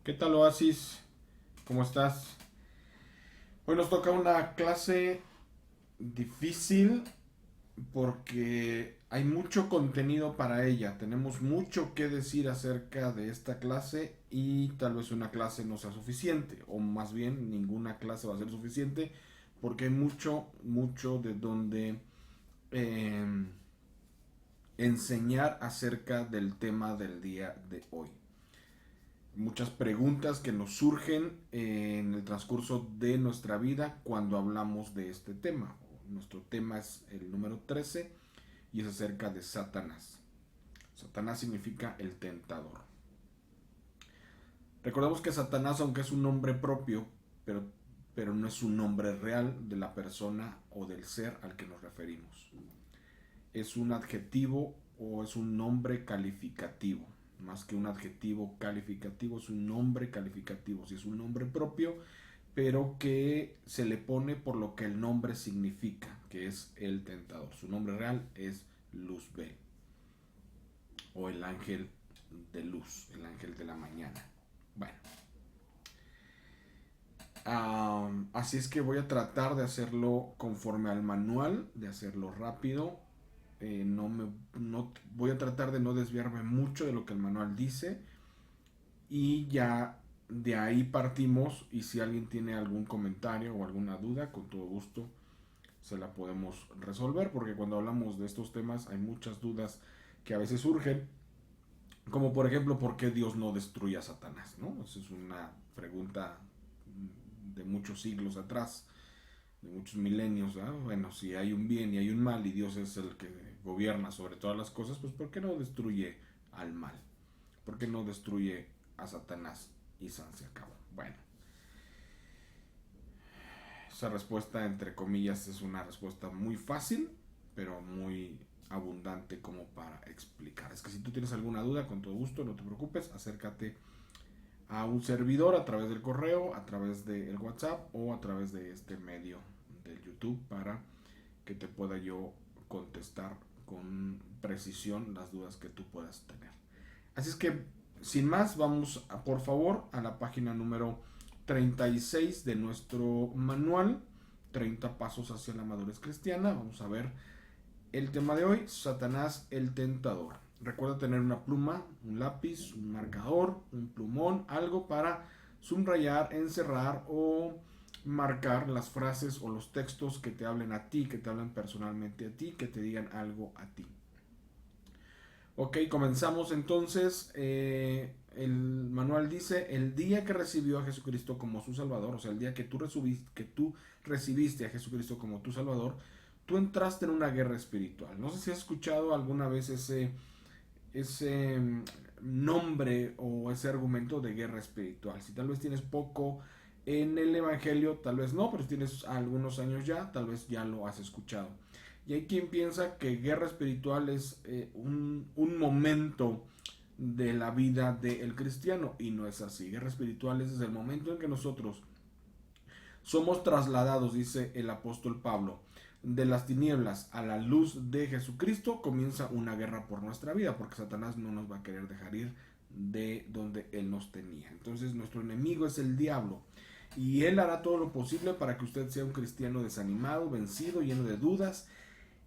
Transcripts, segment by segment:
¿Qué tal, Oasis? ¿Cómo estás? Hoy nos toca una clase difícil porque hay mucho contenido para ella. Tenemos mucho que decir acerca de esta clase y tal vez una clase no sea suficiente, o más bien ninguna clase va a ser suficiente porque hay mucho de donde eh, enseñar acerca del tema del día de hoy. Muchas preguntas que nos surgen en el transcurso de nuestra vida cuando hablamos de este tema. Nuestro tema es el número 13 y es acerca de Satanás. Satanás significa el tentador. Recordemos que Satanás, aunque es un nombre propio, pero, pero no es un nombre real de la persona o del ser al que nos referimos. Es un adjetivo o es un nombre calificativo. Más que un adjetivo calificativo, es un nombre calificativo. Si es un nombre propio, pero que se le pone por lo que el nombre significa, que es el tentador. Su nombre real es Luzbel, o el ángel de luz, el ángel de la mañana. Bueno, así es que voy a tratar de hacerlo conforme al manual, de hacerlo rápido. No voy a tratar de no desviarme mucho de lo que el manual dice y ya de ahí partimos, y si alguien tiene algún comentario o alguna duda, con todo gusto se la podemos resolver, porque cuando hablamos de estos temas hay muchas dudas que a veces surgen, como por ejemplo, ¿por qué Dios no destruye a Satanás? ¿No? Esa es una pregunta de muchos siglos atrás, de muchos milenios. ¿Ah? Bueno, si hay un bien y hay un mal y Dios es el que gobierna sobre todas las cosas, pues ¿por qué no destruye al mal? ¿Por qué no destruye a Satanás? Y San se acabó. Bueno, esa respuesta, entre comillas, es una respuesta muy fácil, pero muy abundante como para explicar. Es que si tú tienes alguna duda, con todo gusto, no te preocupes, acércate a un servidor a través del correo, a través del WhatsApp o a través de este medio del YouTube para que te pueda yo contestar con precisión las dudas que tú puedas tener. Así es que, sin más, vamos por favor a la página número 36 de nuestro manual, 30 pasos hacia la madurez cristiana. Vamos a ver el tema de hoy, Satanás el tentador. Recuerda tener una pluma, un lápiz, un marcador, un plumón, algo para subrayar, encerrar o marcar las frases o los textos que te hablen a ti, que te hablan personalmente a ti, que te digan algo a ti. Ok, comenzamos entonces. El manual dice: el día que recibió a Jesucristo como su Salvador, o sea, el día que tú recibiste a Jesucristo como tu Salvador, tú entraste en una guerra espiritual. No sé si has escuchado alguna vez ese nombre o ese argumento de guerra espiritual. Si tal vez tienes poco en el Evangelio, tal vez no, pero si tienes algunos años ya, tal vez ya lo has escuchado. Y hay quien piensa que guerra espiritual es un momento de la vida del cristiano, y no es así. Guerra espiritual es desde el momento en que nosotros somos trasladados, dice el apóstol Pablo, de las tinieblas a la luz de Jesucristo. Comienza una guerra por nuestra vida, porque Satanás no nos va a querer dejar ir de donde Él nos tenía. Entonces nuestro enemigo es el diablo, y él hará todo lo posible para que usted sea un cristiano desanimado, vencido, lleno de dudas.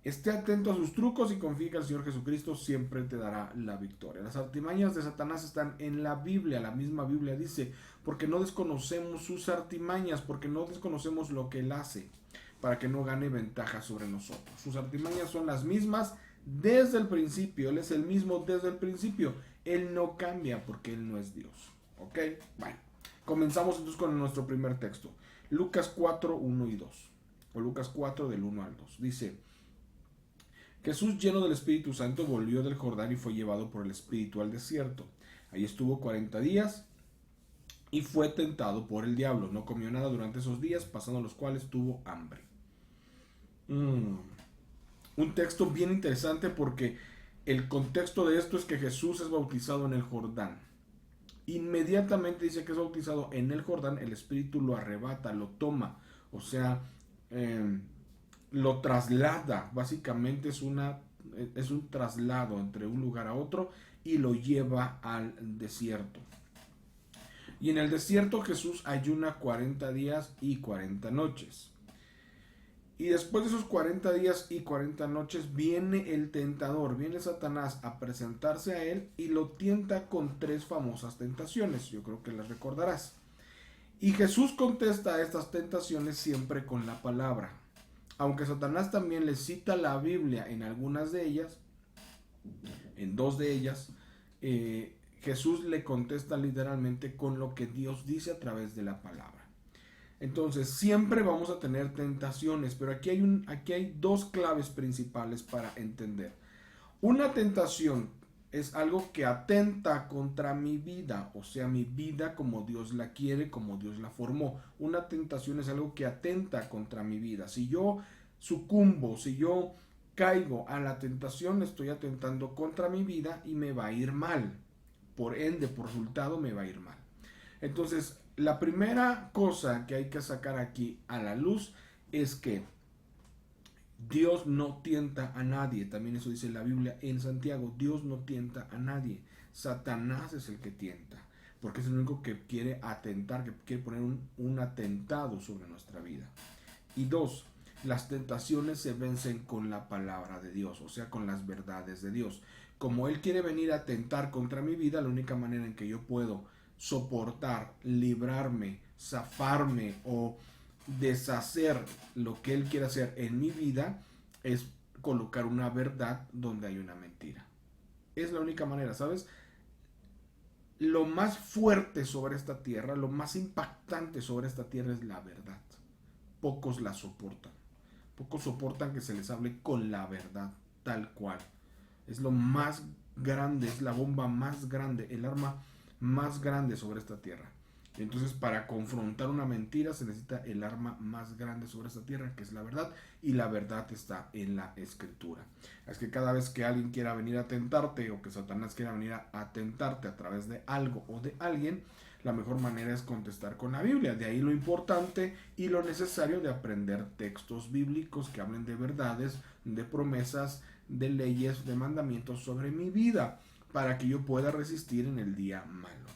Esté atento a sus trucos y confíe que el Señor Jesucristo siempre te dará la victoria. Las artimañas de Satanás están en la Biblia. La misma Biblia dice: porque no desconocemos sus artimañas, porque no desconocemos lo que Él hace, para que no gane ventaja sobre nosotros. Sus artimañas son las mismas desde el principio. Él es el mismo desde el principio. Él no cambia porque Él no es Dios. ¿Ok? Bueno, comenzamos entonces con nuestro primer texto. Lucas 4, 1 y 2. O Lucas 4 del 1 al 2. Dice: Jesús, lleno del Espíritu Santo, volvió del Jordán y fue llevado por el Espíritu al desierto. Ahí estuvo 40 días y fue tentado por el diablo. No comió nada durante esos días, pasando los cuales tuvo hambre. Un texto bien interesante, porque el contexto de esto es que Jesús es bautizado en el Jordán. Inmediatamente dice que es bautizado en el Jordán, el Espíritu lo arrebata, lo toma, o sea, lo traslada. Básicamente es un traslado entre un lugar a otro y lo lleva al desierto. Y en el desierto Jesús ayuna 40 días y 40 noches. Y después de esos 40 días y 40 noches viene el tentador, viene Satanás a presentarse a él y lo tienta con 3 famosas tentaciones. Yo creo que las recordarás. Y Jesús contesta a estas tentaciones siempre con la palabra. Aunque Satanás también le cita la Biblia en algunas de ellas, en 2 de ellas, Jesús le contesta literalmente con lo que Dios dice a través de la palabra. Entonces siempre vamos a tener tentaciones, pero aquí hay 2 claves principales para entender. Una tentación es algo que atenta contra mi vida, o sea, mi vida como Dios la quiere, como Dios la formó. Una tentación es algo que atenta contra mi vida. Si yo sucumbo, si yo caigo a la tentación, estoy atentando contra mi vida y me va a ir mal. Por ende, por resultado, me va a ir mal. Entonces, la primera cosa que hay que sacar aquí a la luz es que Dios no tienta a nadie. También eso dice la Biblia en Santiago. Dios no tienta a nadie. Satanás es el que tienta. Porque es el único que quiere atentar, que quiere poner un atentado sobre nuestra vida. Y 2, las tentaciones se vencen con la palabra de Dios, o sea, con las verdades de Dios. Como Él quiere venir a atentar contra mi vida, la única manera en que yo puedo soportar, librarme, zafarme o deshacer lo que Él quiere hacer en mi vida es colocar una verdad donde hay una mentira. Es la única manera, ¿sabes? Lo más fuerte sobre esta tierra, lo más impactante sobre esta tierra es la verdad. Pocos la soportan. Pocos soportan que se les hable con la verdad, tal cual. Es lo más grande, es la bomba más grande, el arma más grande sobre esta tierra. Y entonces para confrontar una mentira se necesita el arma más grande sobre esta tierra, que es la verdad, y la verdad está en la Escritura. Es que cada vez que alguien quiera venir a tentarte, o que Satanás quiera venir a tentarte a través de algo o de alguien, la mejor manera es contestar con la Biblia. De ahí lo importante y lo necesario de aprender textos bíblicos que hablen de verdades, de promesas, de leyes, de mandamientos sobre mi vida, para que yo pueda resistir en el día malo.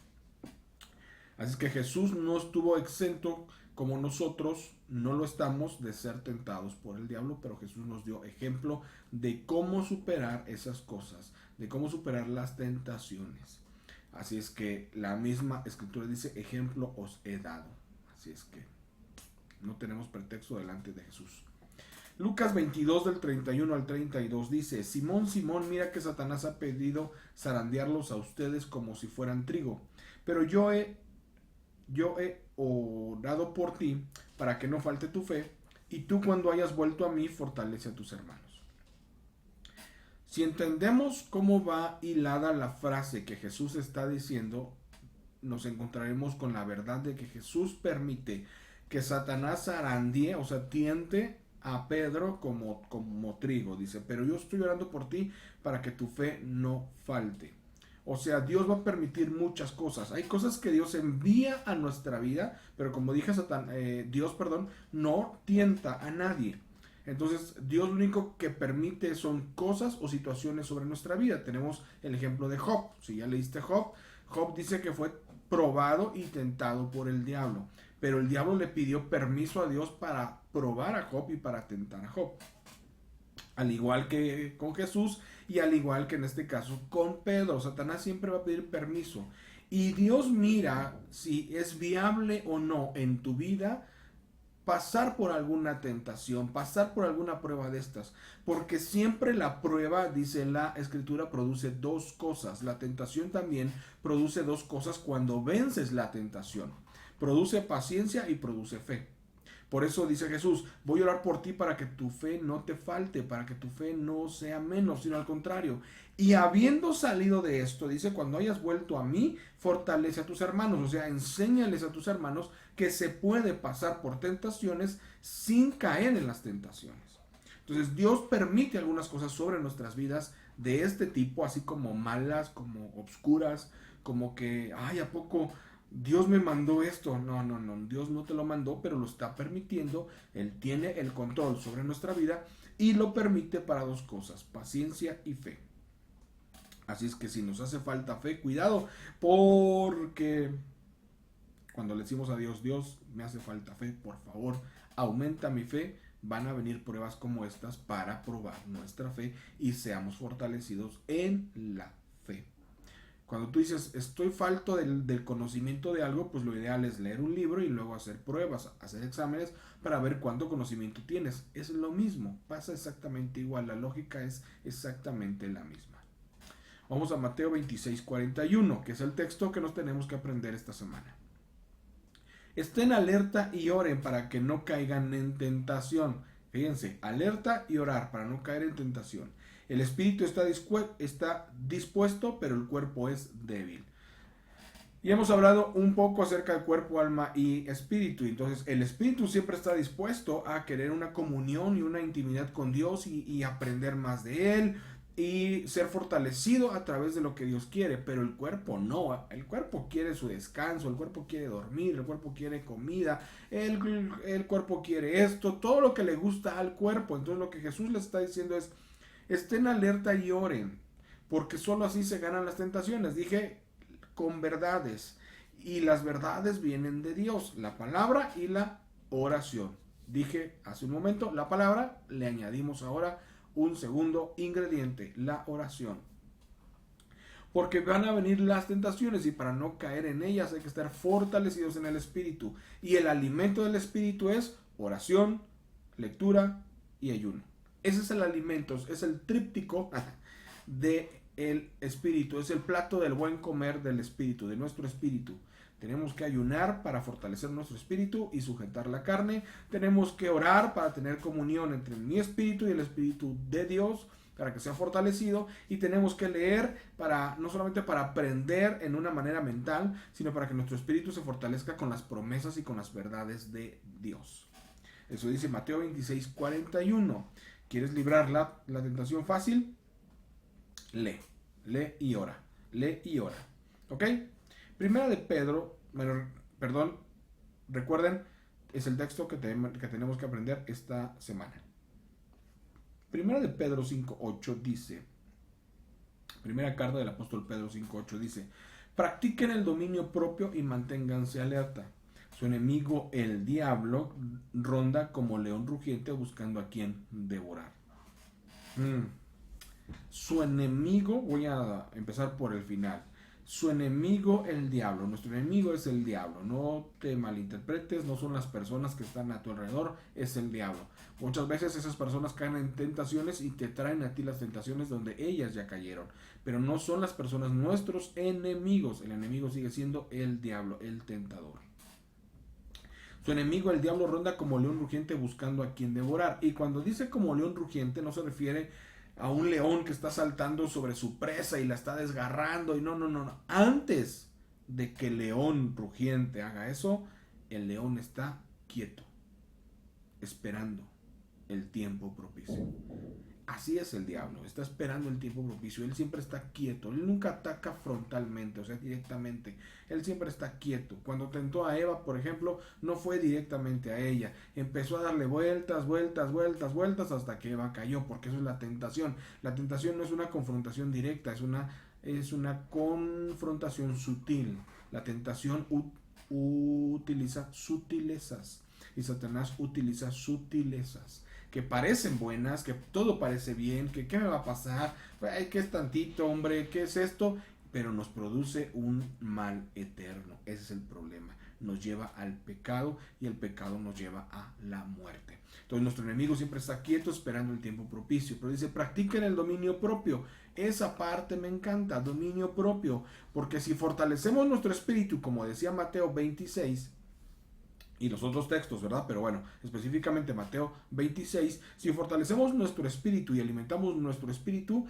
Así que Jesús no estuvo exento, como nosotros no lo estamos, de ser tentados por el diablo, pero Jesús nos dio ejemplo de cómo superar esas cosas, de cómo superar las tentaciones. Así es que la misma Escritura dice, ejemplo os he dado. Así es que no tenemos pretexto delante de Jesús. Lucas 22 del 31 al 32 dice, Simón, Simón, mira que Satanás ha pedido zarandearlos a ustedes como si fueran trigo, pero yo he orado por ti para que no falte tu fe, y tú cuando hayas vuelto a mí fortalece a tus hermanos. Si entendemos cómo va hilada la frase que Jesús está diciendo, nos encontraremos con la verdad de que Jesús permite que Satanás zarandee, o sea, tiente a Pedro como trigo. Dice, pero yo estoy orando por ti para que tu fe no falte. O sea, Dios va a permitir muchas cosas. Hay cosas que Dios envía a nuestra vida, pero como dije, Dios no tienta a nadie. Entonces, Dios lo único que permite son cosas o situaciones sobre nuestra vida. Tenemos el ejemplo de Job. Si ya leíste Job, Job dice que fue probado y tentado por el diablo. Pero el diablo le pidió permiso a Dios para probar a Job y para tentar a Job. Al igual que con Jesús y al igual que en este caso con Pedro. Satanás siempre va a pedir permiso. Y Dios mira si es viable o no en tu vida pasar por alguna tentación, pasar por alguna prueba de estas, porque siempre la prueba, dice la Escritura, produce 2 cosas. La tentación también produce 2 cosas cuando vences la tentación. Produce paciencia y produce fe. Por eso dice Jesús, voy a orar por ti para que tu fe no te falte, para que tu fe no sea menos, sino al contrario. Y habiendo salido de esto, dice, cuando hayas vuelto a mí, fortalece a tus hermanos. O sea, enséñales a tus hermanos que se puede pasar por tentaciones sin caer en las tentaciones. Entonces, Dios permite algunas cosas sobre nuestras vidas de este tipo, así como malas, como obscuras, como que, ay, ¿a poco Dios me mandó esto? No, Dios no te lo mandó, pero lo está permitiendo. Él tiene el control sobre nuestra vida y lo permite para 2 cosas, paciencia y fe. Así es que si nos hace falta fe, cuidado, porque Cuando le decimos a Dios, Dios, me hace falta fe, por favor, aumenta mi fe, van a venir pruebas como estas para probar nuestra fe y seamos fortalecidos en la fe. Cuando tú dices, estoy falto del conocimiento de algo, pues lo ideal es leer un libro y luego hacer pruebas, hacer exámenes para ver cuánto conocimiento tienes. Es lo mismo, pasa exactamente igual, la lógica es exactamente la misma. Vamos a Mateo 26:41, que es el texto que nos tenemos que aprender esta semana. Estén alerta y oren para que no caigan en tentación. Fíjense, alerta y orar para no caer en tentación. El espíritu está dispuesto, pero el cuerpo es débil. Y hemos hablado un poco acerca del cuerpo, alma y espíritu. Entonces, el espíritu siempre está dispuesto a querer una comunión y una intimidad con Dios y aprender más de Él y ser fortalecido a través de lo que Dios quiere, pero el cuerpo no. El cuerpo quiere su descanso, el cuerpo quiere dormir, el cuerpo quiere comida, el cuerpo quiere esto, todo lo que le gusta al cuerpo. Entonces, lo que Jesús les está diciendo es, estén alerta y oren, porque solo así se ganan las tentaciones. Dije con verdades, y las verdades vienen de Dios, la palabra y la oración. Dije hace un momento la palabra, le añadimos ahora un segundo ingrediente, la oración. Porque van a venir las tentaciones y para no caer en ellas hay que estar fortalecidos en el espíritu. Y el alimento del espíritu es oración, lectura y ayuno. Ese es el alimento, es el tríptico del espíritu, es el plato del buen comer del espíritu, de nuestro espíritu. Tenemos que ayunar para fortalecer nuestro espíritu y sujetar la carne. Tenemos que orar para tener comunión entre mi espíritu y el espíritu de Dios, para que sea fortalecido. Y tenemos que leer para no solamente para aprender en una manera mental, sino para que nuestro espíritu se fortalezca con las promesas y con las verdades de Dios. Eso dice Mateo 26:41. ¿Quieres librar la tentación fácil? Lee y ora. Lee y ora. ¿Ok? Primera de Pedro, recuerden, es el texto que tenemos que aprender esta semana. Primera de Pedro 5:8 dice, primera carta del apóstol Pedro 5:8 dice, practiquen el dominio propio y manténganse alerta. Su enemigo, el diablo, ronda como león rugiente buscando a quien devorar. Su enemigo, voy a empezar por el final. Su enemigo, el diablo. Nuestro enemigo es el diablo. No te malinterpretes, no son las personas que están a tu alrededor, es el diablo. Muchas veces esas personas caen en tentaciones y te traen a ti las tentaciones donde ellas ya cayeron. Pero no son las personas nuestros enemigos. El enemigo sigue siendo el diablo, el tentador. Su enemigo, el diablo, ronda como león rugiente buscando a quien devorar. Y cuando dice como león rugiente no se refiere a un león que está saltando sobre su presa y la está desgarrando. Y no. Antes de que el león rugiente haga eso, el león está quieto, esperando el tiempo propicio. Así es el diablo, está esperando el tiempo propicio. Él siempre está quieto, él nunca ataca frontalmente, o sea, directamente. Él siempre está quieto. Cuando tentó a Eva, por ejemplo, no fue directamente a ella. Empezó a darle vueltas hasta que Eva cayó, porque eso es la tentación. La tentación no es una confrontación directa, es una confrontación sutil. La tentación utiliza sutilezas y Satanás utiliza sutilezas que parecen buenas, que todo parece bien, que qué me va a pasar, ay, qué es tantito, hombre, qué es esto, pero nos produce un mal eterno. Ese es el problema, nos lleva al pecado y el pecado nos lleva a la muerte. Entonces nuestro enemigo siempre está quieto esperando el tiempo propicio, pero dice, practiquen el dominio propio. Esa parte me encanta, dominio propio, porque si fortalecemos nuestro espíritu, como decía Mateo 26, y los otros textos, ¿verdad? Pero bueno, específicamente Mateo 26, si fortalecemos nuestro espíritu y alimentamos nuestro espíritu,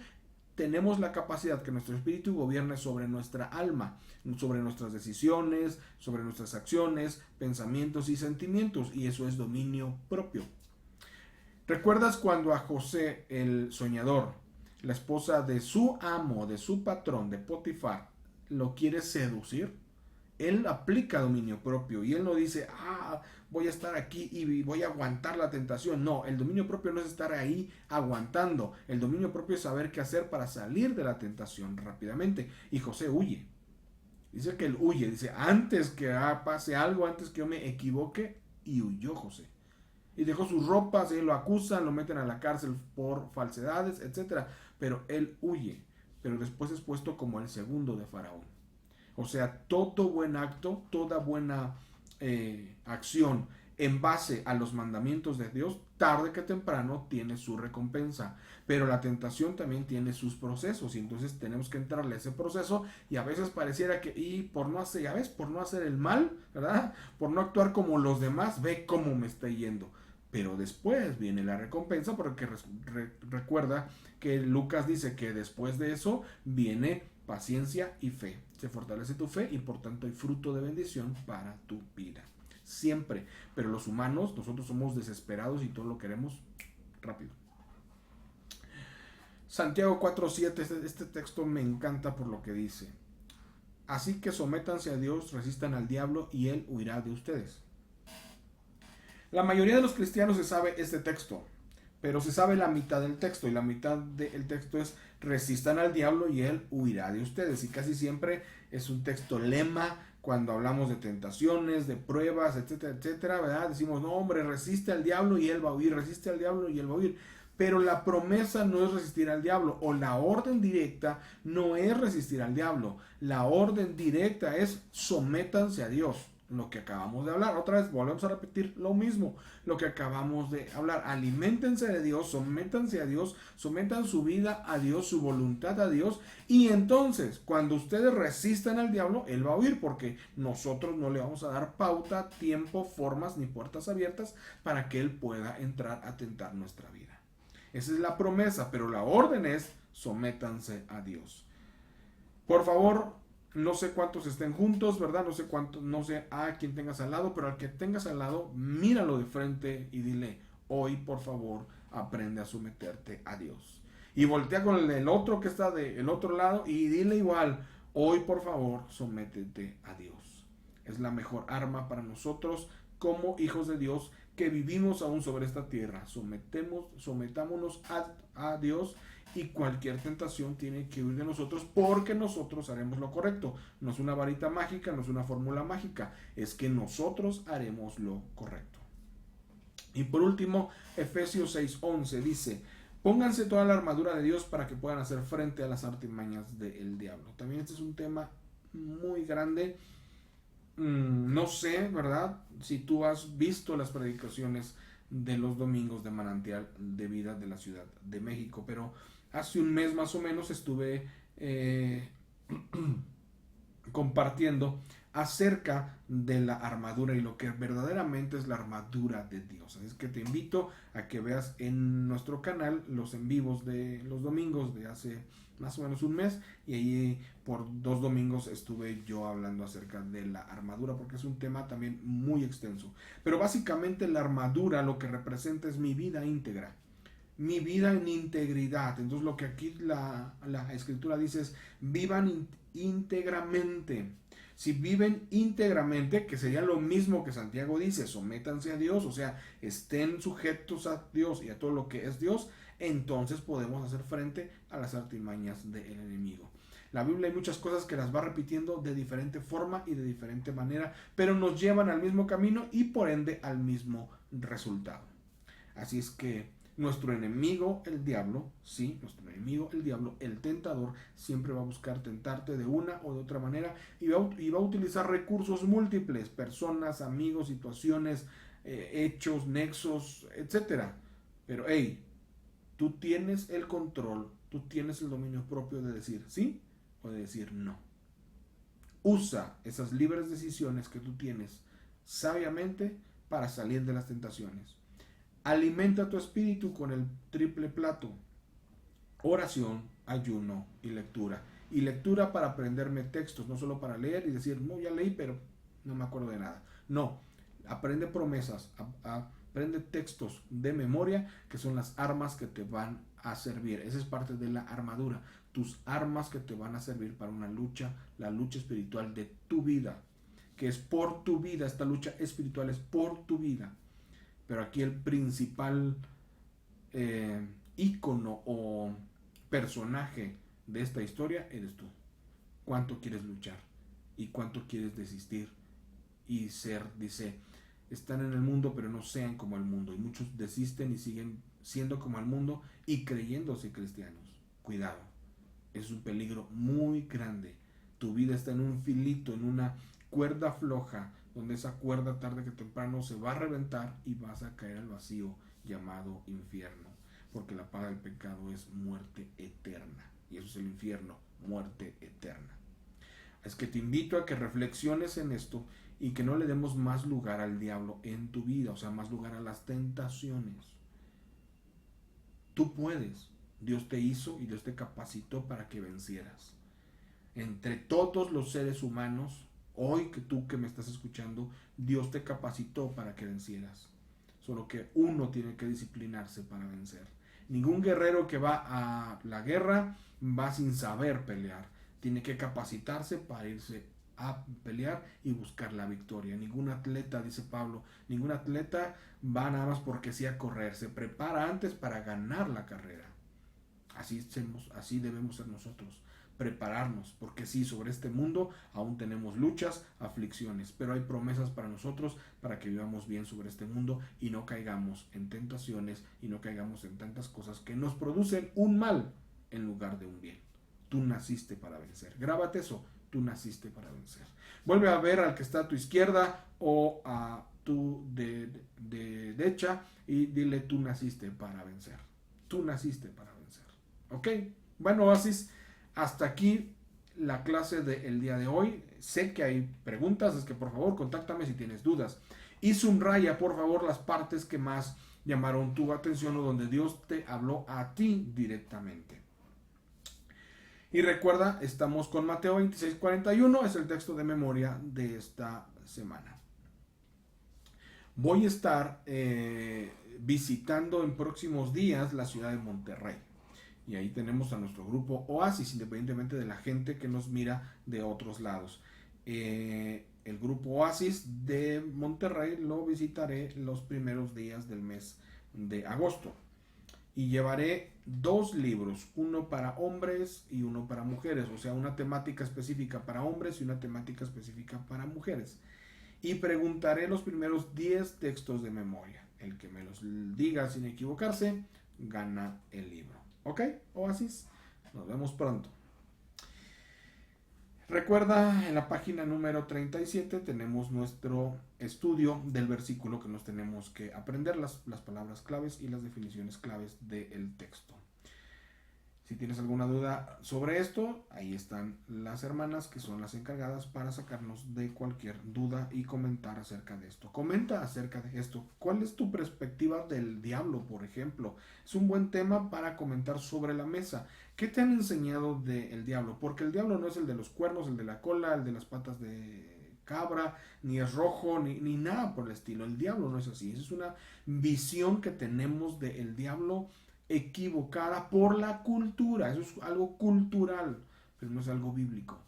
tenemos la capacidad que nuestro espíritu gobierne sobre nuestra alma, sobre nuestras decisiones, sobre nuestras acciones, pensamientos y sentimientos, y eso es dominio propio. ¿Recuerdas cuando a José, el soñador, la esposa de su amo, de su patrón, de Potifar, lo quiere seducir? Él aplica dominio propio y él no dice, voy a estar aquí y voy a aguantar la tentación. No, el dominio propio no es estar ahí aguantando. El dominio propio es saber qué hacer para salir de la tentación rápidamente. Y José huye. Dice que él huye, dice, antes que pase algo, antes que yo me equivoque, y huyó José. Y dejó sus ropas, y lo acusan, lo meten a la cárcel por falsedades, etcétera. Pero él huye, pero después es puesto como el segundo de Faraón. O sea, todo buen acto, toda buena acción en base a los mandamientos de Dios, tarde que temprano tiene su recompensa. Pero la tentación también tiene sus procesos y entonces tenemos que entrarle a ese proceso y a veces pareciera que, y por no hacer, ya ves, por no hacer el mal, ¿verdad? Por no actuar como los demás, ve cómo me está yendo. Pero después viene la recompensa porque recuerda que Lucas dice que después de eso viene paciencia y fe. Se fortalece tu fe y por tanto hay fruto de bendición para tu vida. Siempre. Pero los humanos, nosotros somos desesperados y todo lo queremos rápido. Santiago 4:7, este texto me encanta por lo que dice. Así que sométanse a Dios, resistan al diablo y él huirá de ustedes. La mayoría de los cristianos se sabe este texto, pero se sabe la mitad del texto y la mitad del texto es resistan al diablo y él huirá de ustedes. Y casi siempre es un texto lema cuando hablamos de tentaciones, de pruebas, etcétera, etcétera, ¿verdad? Decimos, no hombre, resiste al diablo y él va a huir, resiste al diablo y él va a huir. Pero la promesa no es resistir al diablo, o la orden directa no es resistir al diablo. La orden directa es sométanse a Dios. Lo que acabamos de hablar, otra vez volvemos a repetir lo mismo, lo que acabamos de hablar, aliméntense de Dios, sométanse a Dios, sometan su vida a Dios, su voluntad a Dios, y entonces cuando ustedes resistan al diablo, él va a huir, porque nosotros no le vamos a dar pauta, tiempo, formas ni puertas abiertas para que él pueda entrar a tentar nuestra vida. Esa es la promesa, pero la orden es sométanse a Dios. Por favor, no sé cuántos estén juntos, ¿verdad? No sé a quién tengas al lado, pero al que tengas al lado, míralo de frente y dile, hoy por favor, aprende a someterte a Dios. Y voltea con el otro que está del otro lado y dile igual, hoy por favor, sométete a Dios. Es la mejor arma para nosotros como hijos de Dios que vivimos aún sobre esta tierra. Sometámonos a Dios y cualquier tentación tiene que huir de nosotros porque nosotros haremos lo correcto. No es una varita mágica, no es una fórmula mágica, es que nosotros haremos lo correcto. Y por último, Efesios 6:11 dice, pónganse toda la armadura de Dios para que puedan hacer frente a las artimañas del diablo. También este es un tema muy grande. No sé, ¿verdad? Si tú has visto las predicaciones de los domingos de Manantial de Vida de la Ciudad de México, pero hace un mes más o menos estuve compartiendo acerca de la armadura y lo que verdaderamente es la armadura de Dios. Así es que te invito a que veas en nuestro canal los en vivos de los domingos de hace más o menos un mes, y ahí por 2 domingos estuve yo hablando acerca de la armadura porque es un tema también muy extenso. Pero básicamente la armadura lo que representa es mi vida íntegra, mi vida en integridad. Entonces lo que aquí la escritura dice es vivan íntegramente. Si viven íntegramente, que sería lo mismo que Santiago dice, sométanse a Dios, o sea, estén sujetos a Dios y a todo lo que es Dios, entonces podemos hacer frente a las artimañas del enemigo. La Biblia hay muchas cosas que las va repitiendo de diferente forma y de diferente manera, pero nos llevan al mismo camino y por ende al mismo resultado. Así es que nuestro enemigo, el diablo, sí, nuestro enemigo, el diablo, el tentador, siempre va a buscar tentarte de una o de otra manera y va a utilizar recursos múltiples, personas, amigos, situaciones, hechos, nexos, etcétera. Pero hey, tú tienes el control, tú tienes el dominio propio de decir sí o de decir no. Usa esas libres decisiones que tú tienes sabiamente para salir de las tentaciones. Alimenta tu espíritu con el triple plato: oración, ayuno y lectura. Y lectura para aprenderme textos, no solo para leer y decir, no, ya leí, pero no me acuerdo de nada. No, aprende promesas, aprende textos de memoria, que son las armas que te van a servir. Esa es parte de la armadura, tus armas que te van a servir para una lucha, la lucha espiritual de tu vida, que es por tu vida. Esta lucha espiritual es por tu vida. Pero aquí el principal ícono o personaje de esta historia eres tú. ¿Cuánto quieres luchar? y cuánto quieres desistir y ser, dice, están en el mundo pero no sean como el mundo, y muchos desisten y siguen siendo como el mundo y creyéndose cristianos. Cuidado, es un peligro muy grande. Tu vida está en un filito, en una cuerda floja, donde esa cuerda tarde que temprano se va a reventar y vas a caer al vacío llamado infierno, porque la paga del pecado es muerte eterna, y eso es el infierno, muerte eterna. Es que te invito a que reflexiones en esto y que no le demos más lugar al diablo en tu vida, o sea, más lugar a las tentaciones. Tú puedes, Dios te hizo y Dios te capacitó para que vencieras. Entre todos los seres humanos, hoy que tú que me estás escuchando, Dios te capacitó para que vencieras. Solo que uno tiene que disciplinarse para vencer. Ningún guerrero que va a la guerra va sin saber pelear. Tiene que capacitarse para irse a pelear y buscar la victoria. Ningún atleta, dice Pablo, ningún atleta va nada más porque sí a correr. Se prepara antes para ganar la carrera. Así debemos ser nosotros. Prepararnos, porque sí, sobre este mundo aún tenemos luchas, aflicciones, pero hay promesas para nosotros para que vivamos bien sobre este mundo y no caigamos en tentaciones y no caigamos en tantas cosas que nos producen un mal en lugar de un bien. Tú naciste para vencer. Grábate eso, tú naciste para vencer. Vuelve a ver al que está a tu izquierda o a tu derecha y dile, tú naciste para vencer. Tú naciste para vencer. ¿Ok? Bueno, Oasis, hasta aquí la clase del día de hoy. Sé que hay preguntas, es que por favor contáctame si tienes dudas. Y subraya por favor las partes que más llamaron tu atención o donde Dios te habló a ti directamente. Y recuerda, estamos con Mateo 26:41, es el texto de memoria de esta semana. Voy a estar visitando en próximos días la ciudad de Monterrey. Y ahí tenemos a nuestro grupo Oasis, independientemente de la gente que nos mira de otros lados. El grupo Oasis de Monterrey lo visitaré los primeros días del mes de agosto. Y llevaré 2 libros, uno para hombres y uno para mujeres, o sea, una temática específica para hombres y una temática específica para mujeres. Y preguntaré los primeros 10 textos de memoria. El que me los diga sin equivocarse, gana el libro. ¿Ok? Oasis, nos vemos pronto. Recuerda, en la página número 37 tenemos nuestro estudio del versículo que nos tenemos que aprender, las palabras claves y las definiciones claves del texto. Si tienes alguna duda sobre esto, ahí están las hermanas que son las encargadas para sacarnos de cualquier duda y comentar acerca de esto. Comenta acerca de esto. ¿Cuál es tu perspectiva del diablo, por ejemplo? Es un buen tema para comentar sobre la mesa. ¿Qué te han enseñado del diablo? Porque el diablo no es el de los cuernos, el de la cola, el de las patas de cabra, ni es rojo, ni nada por el estilo. El diablo no es así. Esa es una visión que tenemos del diablo equivocada por la cultura. Eso es algo cultural, pero no es algo bíblico.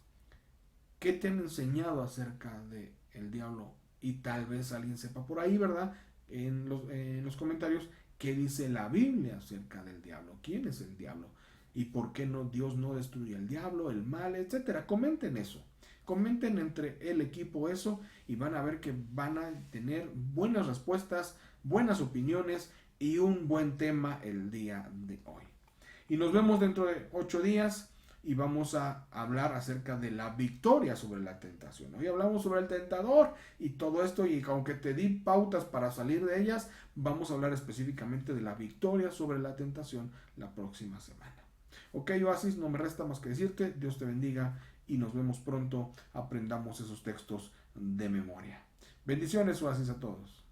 ¿Qué te han enseñado acerca del diablo? Y tal vez alguien sepa por ahí, ¿verdad? En los comentarios, ¿qué dice la Biblia acerca del diablo? ¿Quién es el diablo? ¿Y por qué no Dios no destruye al diablo, el mal, etcétera? Comenten eso. Comenten entre el equipo eso y van a ver que van a tener buenas respuestas, buenas opiniones y un buen tema el día de hoy. Y nos vemos dentro de 8 días y vamos a hablar acerca de la victoria sobre la tentación. Hoy hablamos sobre el tentador y todo esto, y aunque te di pautas para salir de ellas, vamos a hablar específicamente de la victoria sobre la tentación la próxima semana. Ok, Oasis, no me resta más que decirte, Dios te bendiga y nos vemos pronto, aprendamos esos textos de memoria. Bendiciones, Oasis, a todos.